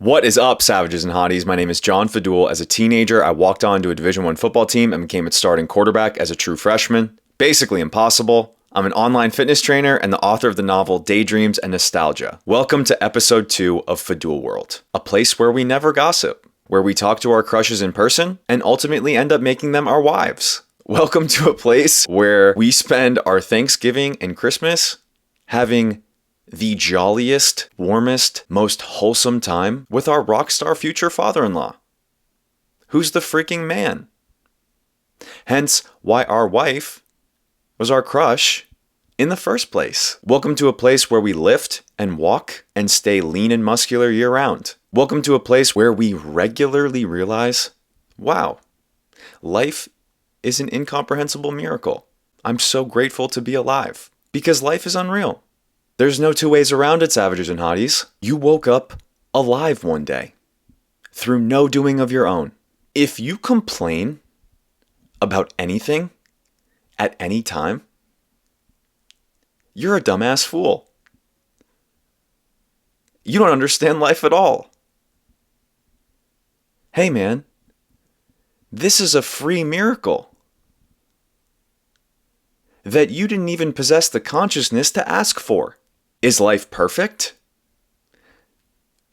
What is up, savages and hotties? My name is John Fadule. As a teenager, I walked onto a Division I football team and became its starting quarterback as a true freshman. Basically impossible. I'm an online fitness trainer and the author of the novel Daydreams and Nostalgia. Welcome to episode 2 of Fadule World, a place where we never gossip, where we talk to our crushes in person and ultimately end up making them our wives. Welcome to a place where we spend our Thanksgiving and Christmas having the jolliest, warmest, most wholesome time with our rock star future father-in-law. Who's the freaking man? Hence, why our wife was our crush in the first place. Welcome to a place where we lift and walk and stay lean and muscular year-round. Welcome to a place where we regularly realize, wow, life is an incomprehensible miracle. I'm so grateful to be alive because life is unreal. There's no two ways around it, savages and hotties. You woke up alive one day through no doing of your own. If you complain about anything at any time, you're a dumbass fool. You don't understand life at all. Hey man, this is a free miracle that you didn't even possess the consciousness to ask for. Is life perfect?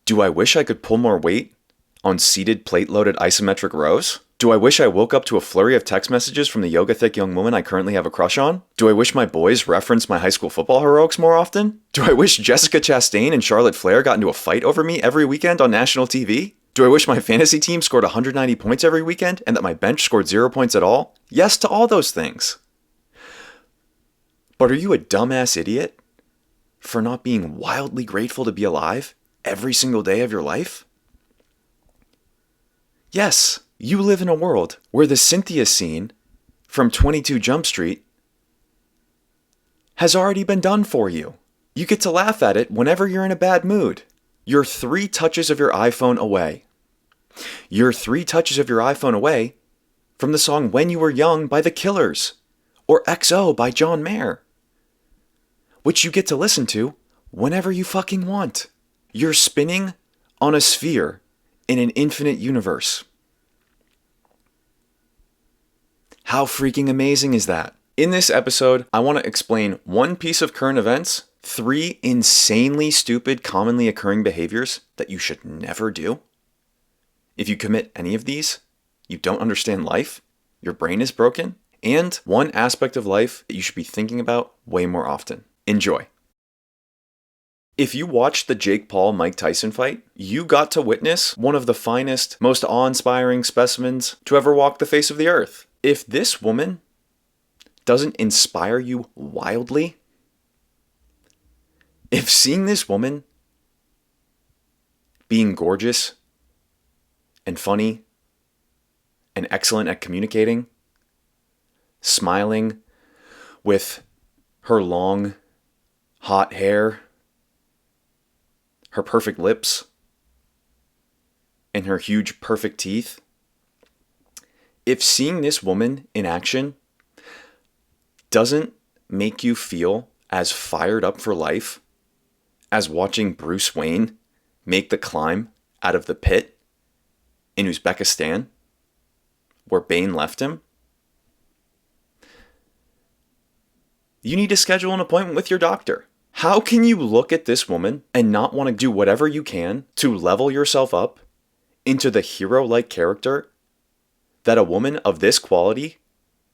Do I wish I could pull more weight on seated plate-loaded isometric rows? Do I wish I woke up to a flurry of text messages from the yoga-thick young woman I currently have a crush on? Do I wish my boys referenced my high school football heroics more often? Do I wish Jessica Chastain and Charlotte Flair got into a fight over me every weekend on national TV? Do I wish my fantasy team scored 190 points every weekend and that my bench scored 0 points at all? Yes to all those things. But are you a dumbass idiot for not being wildly grateful to be alive every single day of your life? Yes, you live in a world where the Cynthia scene from 22 Jump Street has already been done for you. You get to laugh at it whenever you're in a bad mood. You're 3 touches of your iPhone away. You're 3 touches of your iPhone away from the song When You Were Young by The Killers or XO by John Mayer, which you get to listen to whenever you fucking want. You're spinning on a sphere in an infinite universe. How freaking amazing is that? In this episode, I want to explain 1 piece of current events, 3 insanely stupid, commonly occurring behaviors that you should never do. If you commit any of these, you don't understand life, your brain is broken, and 1 aspect of life that you should be thinking about way more often. Enjoy. If you watched the Jake Paul-Mike Tyson fight, you got to witness one of the finest, most awe-inspiring specimens to ever walk the face of the earth. If this woman doesn't inspire you wildly, if seeing this woman being gorgeous and funny and excellent at communicating, smiling with her long, hot hair, her perfect lips, and her huge, perfect teeth. If seeing this woman in action doesn't make you feel as fired up for life as watching Bruce Wayne make the climb out of the pit in Uzbekistan, where Bane left him, you need to schedule an appointment with your doctor. How can you look at this woman and not want to do whatever you can to level yourself up into the hero-like character that a woman of this quality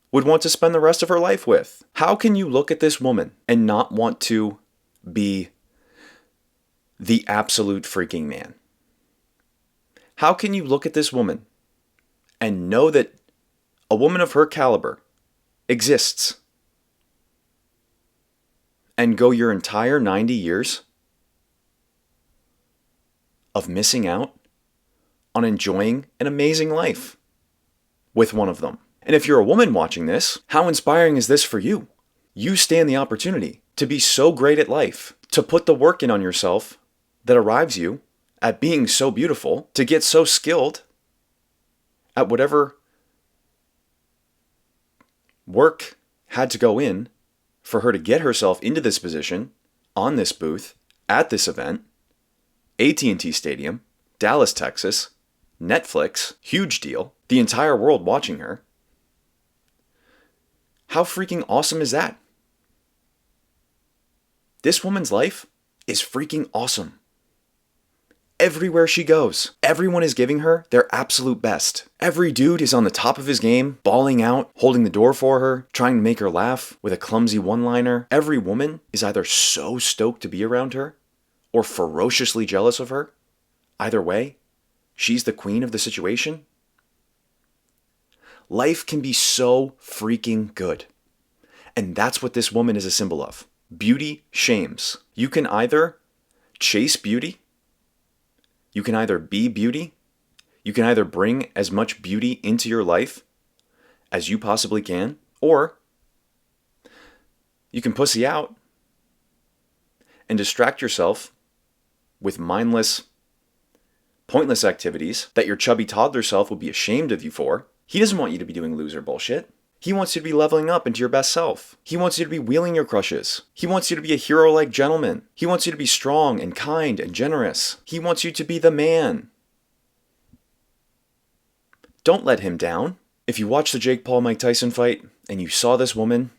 would want to spend the rest of her life with? How can you look at this woman and not want to be the absolute freaking man? How can you look at this woman and know that a woman of her caliber exists and go your entire 90 years of missing out on enjoying an amazing life with one of them? And if you're a woman watching this, how inspiring is this for you? You stand the opportunity to be so great at life, to put the work in on yourself that arrives you at being so beautiful, to get so skilled at whatever work had to go in for her to get herself into this position, on this booth, at this event, AT&T Stadium, Dallas, Texas, Netflix, huge deal, the entire world watching her. How freaking awesome is that? This woman's life is freaking awesome. Everywhere she goes, everyone is giving her their absolute best. Every dude is on the top of his game, bawling out, holding the door for her, trying to make her laugh with a clumsy one-liner. Every woman is either so stoked to be around her or ferociously jealous of her. Either way, she's the queen of the situation. Life can be so freaking good. And that's what this woman is a symbol of. Beauty shames. You can either chase beauty, you can either be beauty, you can either bring as much beauty into your life as you possibly can, or you can pussy out and distract yourself with mindless, pointless activities that your chubby toddler self would be ashamed of you for. He doesn't want you to be doing loser bullshit. He wants you to be leveling up into your best self. He wants you to be wheeling your crushes. He wants you to be a hero-like gentleman. He wants you to be strong and kind and generous. He wants you to be the man. Don't let him down. If you watched the Jake Paul-Mike Tyson fight and you saw this woman,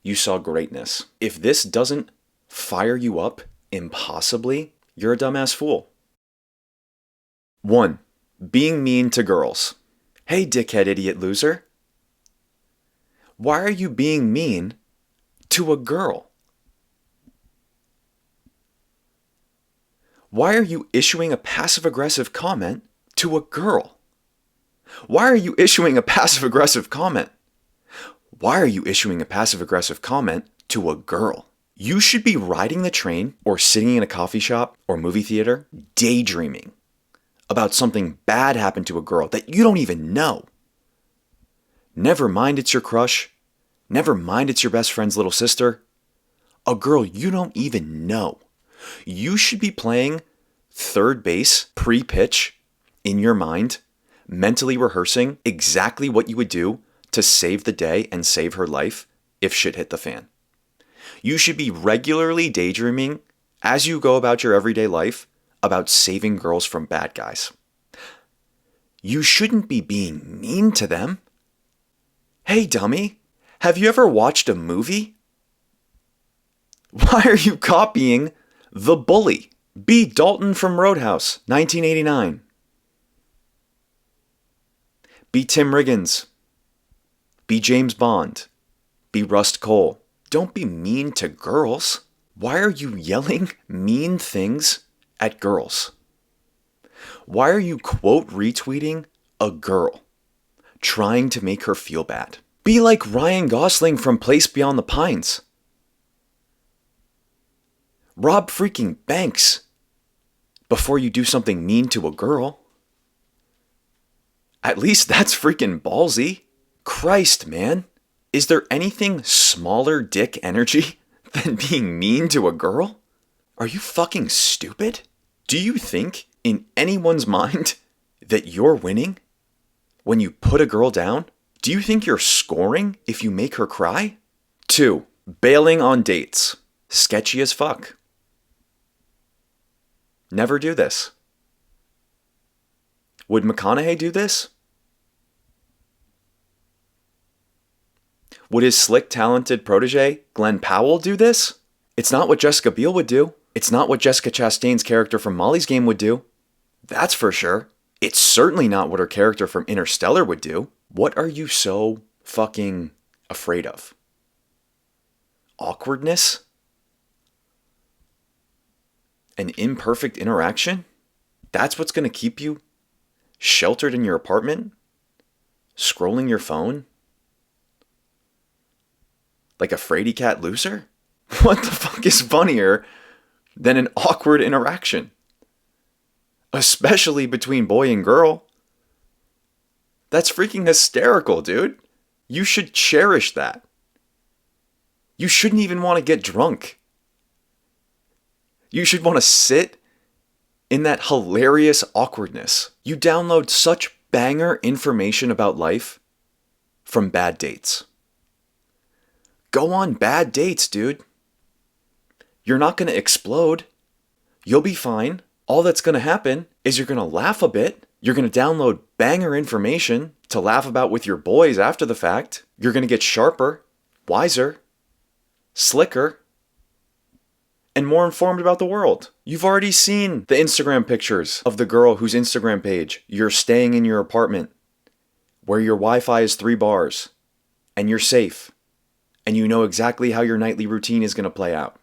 you saw greatness. If this doesn't fire you up impossibly, you're a dumbass fool. 1. Being mean to girls. Hey, dickhead, idiot, loser. Why are you being mean to a girl? Why are you issuing a passive-aggressive comment to a girl? Why are you issuing a passive-aggressive comment? Why are you issuing a passive-aggressive comment to a girl? You should be riding the train or sitting in a coffee shop or movie theater daydreaming about something bad happened to a girl that you don't even know. Never mind it's your crush. Never mind it's your best friend's little sister. A girl you don't even know. You should be playing third base pre-pitch in your mind, mentally rehearsing exactly what you would do to save the day and save her life if shit hit the fan. You should be regularly daydreaming as you go about your everyday life about saving girls from bad guys. You shouldn't be being mean to them. Hey, dummy, have you ever watched a movie? Why are you copying The Bully? Be Dalton from Roadhouse, 1989. Be Tim Riggins. Be James Bond. Be Rust Cole. Don't be mean to girls. Why are you yelling mean things at girls? Why are you quote retweeting a girl, trying to make her feel bad? Be like Ryan Gosling from Place Beyond the Pines. Rob freaking Banks before you do something mean to a girl. At least that's freaking ballsy. Christ, man. Is there anything smaller dick energy than being mean to a girl? Are you fucking stupid? Do you think in anyone's mind that you're winning when you put a girl down? Do you think you're scoring if you make her cry? 2. Bailing on dates. Sketchy as fuck. Never do this. Would McConaughey do this? Would his slick, talented protege, Glenn Powell, do this? It's not what Jessica Biel would do. It's not what Jessica Chastain's character from Molly's Game would do. That's for sure. It's certainly not what her character from Interstellar would do. What are you so fucking afraid of? Awkwardness? An imperfect interaction? That's what's going to keep you sheltered in your apartment? Scrolling your phone? Like a fraidy cat loser? What the fuck is funnier than an awkward interaction? Especially between boy and girl. That's freaking hysterical, dude. You should cherish that. You shouldn't even want to get drunk. You should want to sit in that hilarious awkwardness. You download such banger information about life from bad dates. Go on bad dates, dude. You're not going to explode. You'll be fine. All that's going to happen is you're going to laugh a bit. You're going to download banger information to laugh about with your boys after the fact. You're going to get sharper, wiser, slicker, and more informed about the world. You've already seen the Instagram pictures of the girl whose Instagram page you're staying in your apartment, where your Wi-Fi is 3 bars, and you're safe, and you know exactly how your nightly routine is going to play out.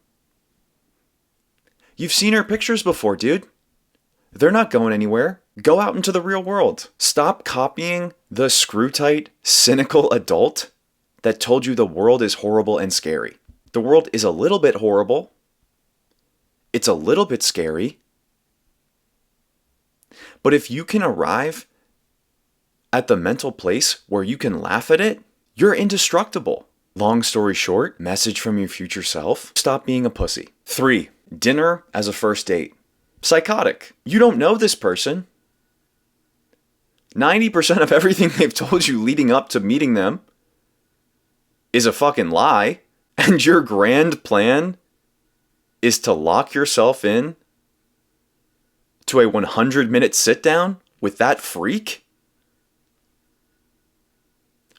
You've seen her pictures before, dude. They're not going anywhere. Go out into the real world. Stop copying the screw-tight, cynical adult that told you the world is horrible and scary. The world is a little bit horrible. It's a little bit scary. But if you can arrive at the mental place where you can laugh at it, you're indestructible. Long story short, message from your future self, stop being a pussy. 3, dinner as a first date. Psychotic. You don't know this person. 90% of everything they've told you leading up to meeting them is a fucking lie. And your grand plan is to lock yourself in to a 100-minute sit down with that freak?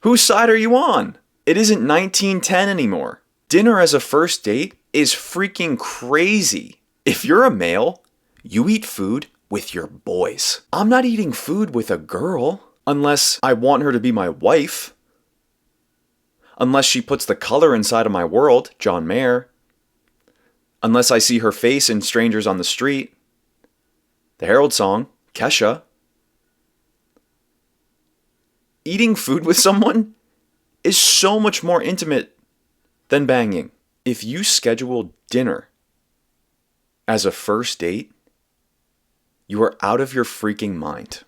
Whose side are you on? It isn't 1910 anymore. Dinner as a first date is freaking crazy. If you're a male, you eat food with your boys. I'm not eating food with a girl unless I want her to be my wife. Unless she puts the color inside of my world, John Mayer. Unless I see her face in Strangers on the Street. The Herald song, Kesha. Eating food with someone is so much more intimate than banging. If you schedule dinner as a first date, you are out of your freaking mind.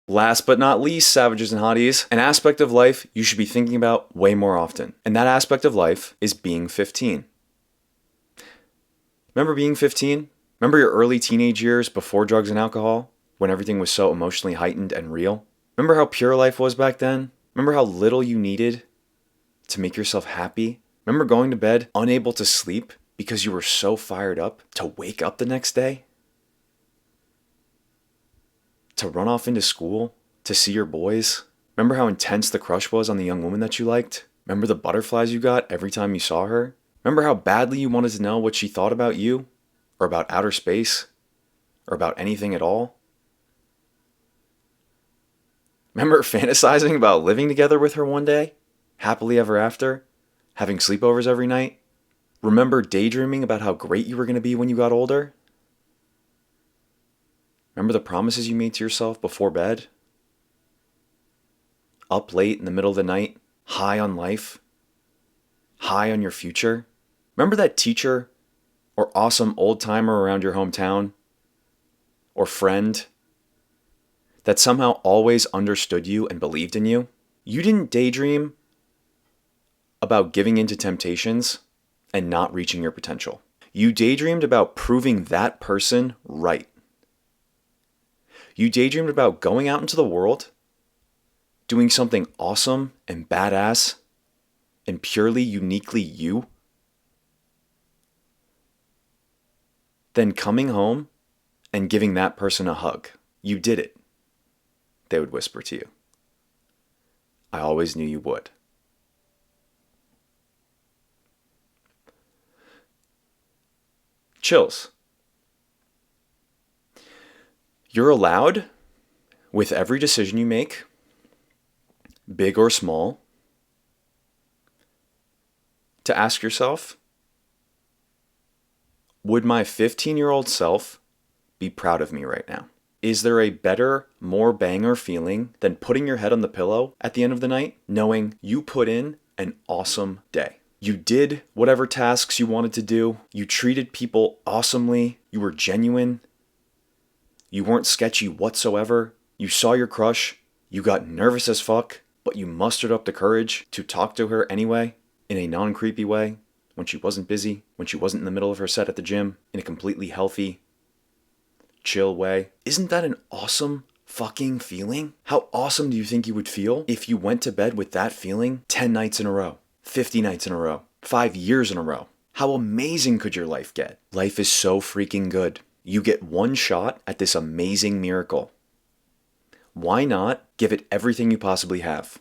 Last but not least, savages and hotties, an aspect of life you should be thinking about way more often. And that aspect of life is being 15. Remember being 15? Remember your early teenage years before drugs and alcohol, when everything was so emotionally heightened and real? Remember how pure life was back then? Remember how little you needed to make yourself happy? Remember going to bed unable to sleep because you were so fired up to wake up the next day? To run off into school? To see your boys? Remember how intense the crush was on the young woman that you liked? Remember the butterflies you got every time you saw her? Remember how badly you wanted to know what she thought about you? Or about outer space? Or about anything at all? Remember fantasizing about living together with her one day? Happily ever after? Having sleepovers every night? Remember daydreaming about how great you were going to be when you got older? Remember the promises you made to yourself before bed? Up late in the middle of the night, high on life, high on your future? Remember that teacher or awesome old-timer around your hometown or friend that somehow always understood you and believed in you? You didn't daydream about giving in to temptations and not reaching your potential. You daydreamed about proving that person right. You daydreamed about going out into the world, doing something awesome and badass and purely uniquely you, then coming home and giving that person a hug. You did it, they would whisper to you. I always knew you would. Chills. You're allowed, with every decision you make, big or small, to ask yourself, would my 15-year-old self be proud of me right now? Is there a better, more banger feeling than putting your head on the pillow at the end of the night, knowing you put in an awesome day? You did whatever tasks you wanted to do. You treated people awesomely. You were genuine. You weren't sketchy whatsoever. You saw your crush. You got nervous as fuck, but you mustered up the courage to talk to her anyway, in a non-creepy way, when she wasn't busy, when she wasn't in the middle of her set at the gym, in a completely healthy, chill way. Isn't that an awesome fucking feeling? How awesome do you think you would feel if you went to bed with that feeling 10 nights in a row, 50 nights in a row, 5 years in a row? How amazing could your life get? Life is so freaking good. You get one shot at this amazing miracle. Why not give it everything you possibly have?